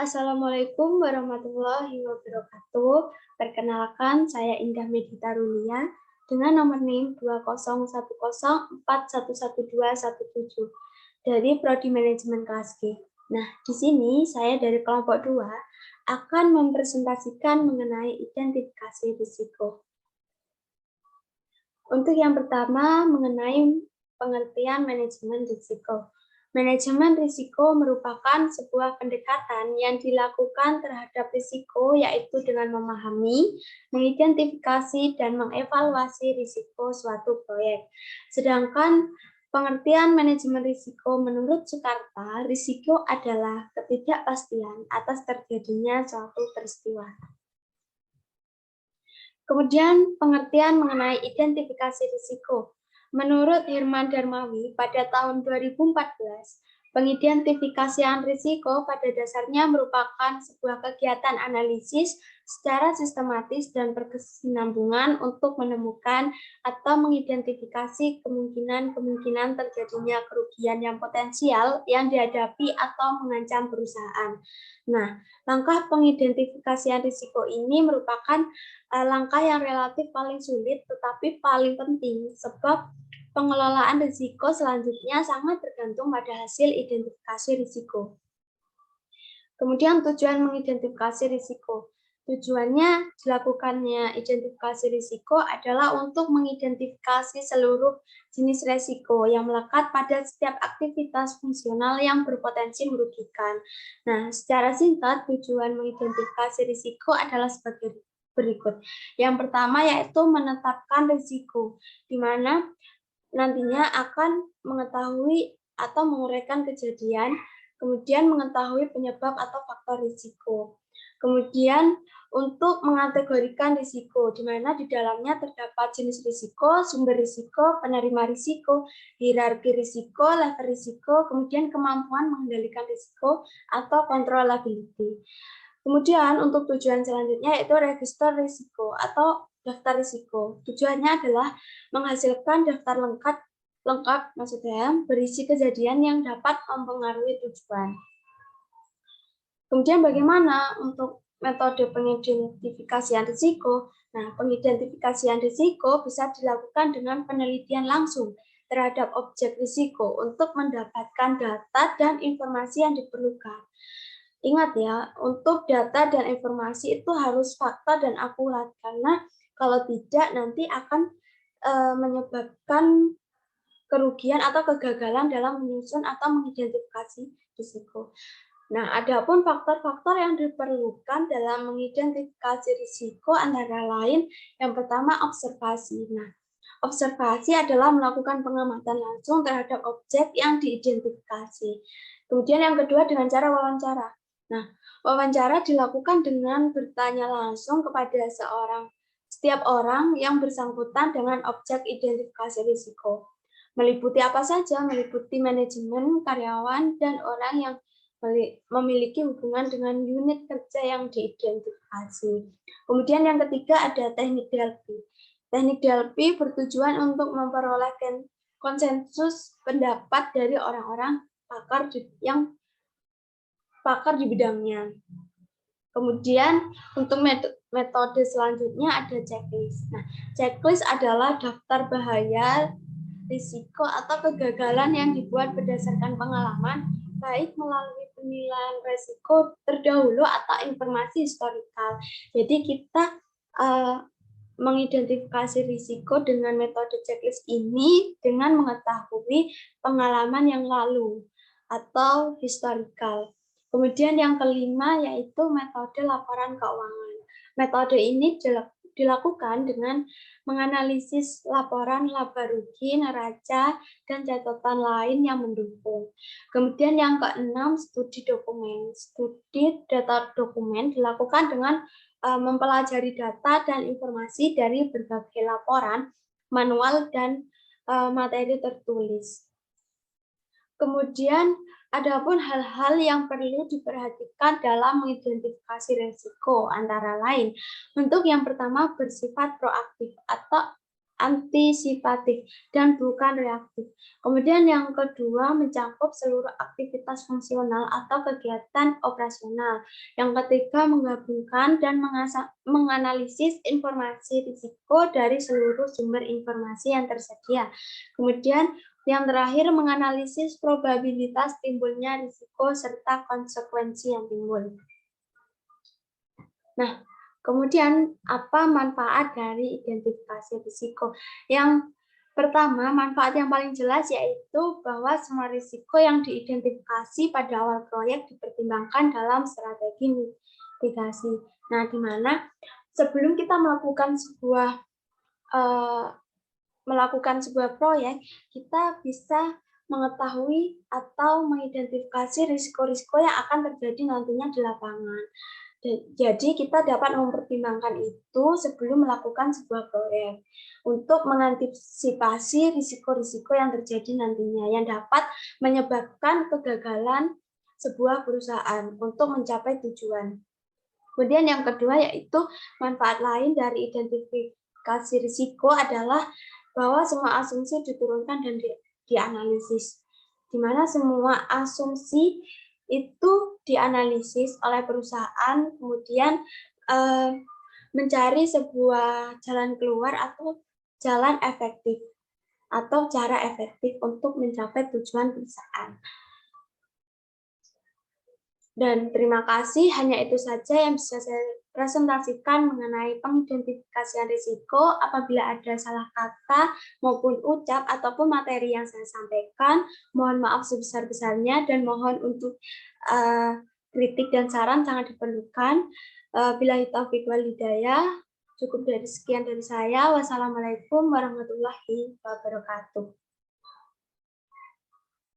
Assalamualaikum warahmatullahi wabarakatuh. Perkenalkan, saya Indah Medita Rulia dengan nomor NIM 2010411217 dari Prodi Manajemen kelas G. Nah, di sini saya dari kelompok 2 akan mempresentasikan mengenai identifikasi risiko. Untuk yang pertama, mengenai pengertian manajemen risiko. Manajemen risiko merupakan sebuah pendekatan yang dilakukan terhadap risiko, yaitu dengan memahami, mengidentifikasi, dan mengevaluasi risiko suatu proyek. Sedangkan pengertian manajemen risiko menurut Sukarta, risiko adalah ketidakpastian atas terjadinya suatu peristiwa. Kemudian pengertian mengenai identifikasi risiko. Menurut Herman Darmawi, pada tahun 2014, pengidentifikasian risiko pada dasarnya merupakan sebuah kegiatan analisis secara sistematis dan berkesinambungan untuk menemukan atau mengidentifikasi kemungkinan-kemungkinan terjadinya kerugian yang potensial yang dihadapi atau mengancam perusahaan. Nah, langkah pengidentifikasian risiko ini merupakan langkah yang relatif paling sulit tetapi paling penting sebab pengelolaan risiko selanjutnya sangat tergantung pada hasil identifikasi risiko. Kemudian tujuan mengidentifikasi risiko. Tujuannya dilakukannya identifikasi risiko adalah untuk mengidentifikasi seluruh jenis risiko yang melekat pada setiap aktivitas fungsional yang berpotensi merugikan. Nah, secara singkat, tujuan mengidentifikasi risiko adalah sebagai berikut. Yang pertama yaitu menetapkan risiko, di mana nantinya akan mengetahui atau menguraikan kejadian, kemudian mengetahui penyebab atau faktor risiko. Kemudian untuk mengategorikan risiko, di mana di dalamnya terdapat jenis risiko, sumber risiko, penerima risiko, hierarki risiko, level risiko, kemudian kemampuan mengendalikan risiko atau controllability. Kemudian untuk tujuan selanjutnya yaitu register risiko atau daftar risiko. Tujuannya adalah menghasilkan daftar lengkap maksudnya berisi kejadian yang dapat mempengaruhi tujuan. Kemudian bagaimana untuk metode pengidentifikasian risiko? Nah, pengidentifikasian risiko bisa dilakukan dengan penelitian langsung terhadap objek risiko untuk mendapatkan data dan informasi yang diperlukan. Ingat ya, untuk data dan informasi itu harus fakta dan akurat, karena kalau tidak nanti akan menyebabkan kerugian atau kegagalan dalam menyusun atau mengidentifikasi risiko. Nah, adapun faktor-faktor yang diperlukan dalam mengidentifikasi risiko antara lain yang pertama observasi. Nah, observasi adalah melakukan pengamatan langsung terhadap objek yang diidentifikasi. Kemudian yang kedua dengan cara wawancara. Nah, wawancara dilakukan dengan bertanya langsung kepada setiap orang yang bersangkutan dengan objek identifikasi risiko. Meliputi apa saja? Meliputi manajemen, karyawan, dan orang yang memiliki hubungan dengan unit kerja yang diidentifikasi. Kemudian yang ketiga ada teknik Delphi. Teknik Delphi bertujuan untuk memperoleh konsensus pendapat dari orang-orang pakar di bidangnya. Kemudian untuk metode selanjutnya ada checklist. Nah, checklist adalah daftar bahaya, risiko atau kegagalan yang dibuat berdasarkan pengalaman, baik melalui penilaian risiko terdahulu atau informasi historikal. Jadi kita mengidentifikasi risiko dengan metode checklist ini dengan mengetahui pengalaman yang lalu atau historikal. Kemudian yang kelima yaitu metode laporan keuangan. Metode ini dilakukan dengan menganalisis laporan laba rugi, neraca, dan catatan lain yang mendukung. Kemudian yang keenam, studi dokumen. Studi data dokumen dilakukan dengan mempelajari data dan informasi dari berbagai laporan, manual, dan materi tertulis. Kemudian, adapun hal-hal yang perlu diperhatikan dalam mengidentifikasi risiko antara lain. Untuk yang pertama bersifat proaktif atau antisipatif dan bukan reaktif. Kemudian yang kedua mencakup seluruh aktivitas fungsional atau kegiatan operasional. Yang ketiga menggabungkan dan menganalisis informasi risiko dari seluruh sumber informasi yang tersedia. Kemudian yang terakhir menganalisis probabilitas timbulnya risiko serta konsekuensi yang timbul. Nah, kemudian, apa manfaat dari identifikasi risiko? Yang pertama, manfaat yang paling jelas yaitu bahwa semua risiko yang diidentifikasi pada awal proyek dipertimbangkan dalam strategi mitigasi. Nah, di mana sebelum kita melakukan sebuah proyek, kita bisa mengetahui atau mengidentifikasi risiko-risiko yang akan terjadi nantinya di lapangan. Jadi kita dapat mempertimbangkan itu sebelum melakukan sebuah proyek untuk mengantisipasi risiko-risiko yang terjadi nantinya yang dapat menyebabkan kegagalan sebuah perusahaan untuk mencapai tujuan. Kemudian yang kedua yaitu manfaat lain dari identifikasi risiko adalah bahwa semua asumsi diturunkan dan dianalisis, di mana semua asumsi itu dianalisis oleh perusahaan, kemudian mencari sebuah jalan keluar atau jalan efektif atau cara efektif untuk mencapai tujuan perusahaan. Dan terima kasih, hanya itu saja yang bisa saya presentasikan mengenai pengidentifikasian risiko. Apabila ada salah kata maupun ucap ataupun materi yang saya sampaikan, mohon maaf sebesar-besarnya dan mohon untuk kritik dan saran sangat diperlukan. Billahi taufiq wal hidayah. Cukup dari sekian dari saya. Wassalamualaikum warahmatullahi wabarakatuh.